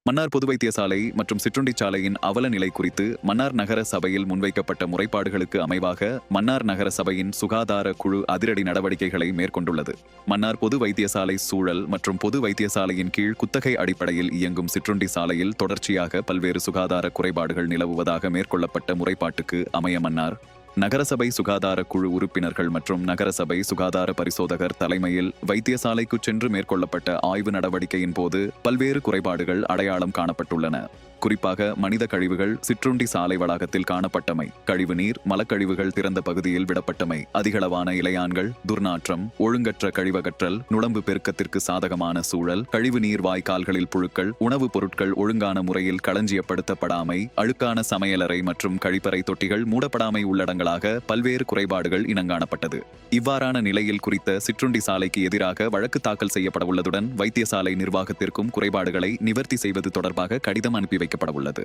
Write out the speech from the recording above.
மன்னார் பொது வைத்தியசாலை மற்றும் சிற்றுண்டிச்சாலையின் அவல நிலை குறித்து மன்னார் நகர சபையில் முன்வைக்கப்பட்ட முறைப்பாடுகளுக்கு அமைவாக மன்னார் நகர சபையின் சுகாதார குழு அதிரடி நடவடிக்கைகளை மேற்கொண்டுள்ளது. மன்னார் பொது வைத்தியசாலை சூழல் மற்றும் பொது வைத்தியசாலையின் கீழ் குத்தகை அடிப்படையில் இயங்கும் சிற்றுண்டி சாலையில் தொடர்ச்சியாக பல்வேறு சுகாதார குறைபாடுகள் நிலவுவதாக மேற்கொள்ளப்பட்ட முறைப்பாட்டுக்கு அமைய மன்னார் நகரசபை சுகாதார குழு உறுப்பினர்கள் மற்றும் நகரசபை சுகாதார பரிசோதகர் தலைமையில் வைத்தியசாலைக்கு சென்று மேற்கொள்ளப்பட்ட ஆய்வு நடவடிக்கையின் போது பல்வேறு குறைபாடுகள் அடையாளம் காணப்பட்டுள்ளன. குறிப்பாக மனித கழிவுகள் சிற்றுண்டி சாலை வளாகத்தில் காணப்பட்டமை, கழிவுநீர் மலக்கழிவுகள் திறந்த பகுதியில் விடப்பட்டமை, அதிகளவான இலையான்கள், துர்நாற்றம், ஒழுங்கற்ற கழிவகற்றல், நுளம்பு பெருக்கத்திற்கு சாதகமான சூழல், கழிவுநீர் வாய்க்கால்களில் புழுக்கள், உணவுப் பொருட்கள் ஒழுங்கான முறையில் களஞ்சியப்படுத்தப்படாமை, அழுக்கான சமையலறை மற்றும் கழிப்பறை தொட்டிகள் மூடப்படாமை உள்ளடங்களாக பல்வேறு குறைபாடுகள் இனங்காணப்பட்டது. இவ்வாறான நிலையில் குறித்த சிற்றுண்டி சாலைக்கு எதிராக வழக்கு தாக்கல் செய்யப்பட உள்ளதுடன் வைத்தியசாலை நிர்வாகத்திற்கும் குறைபாடுகளை நிவர்த்தி செய்வது தொடர்பாக கடிதம் அனுப்பி வைக்கப்பட உள்ளது.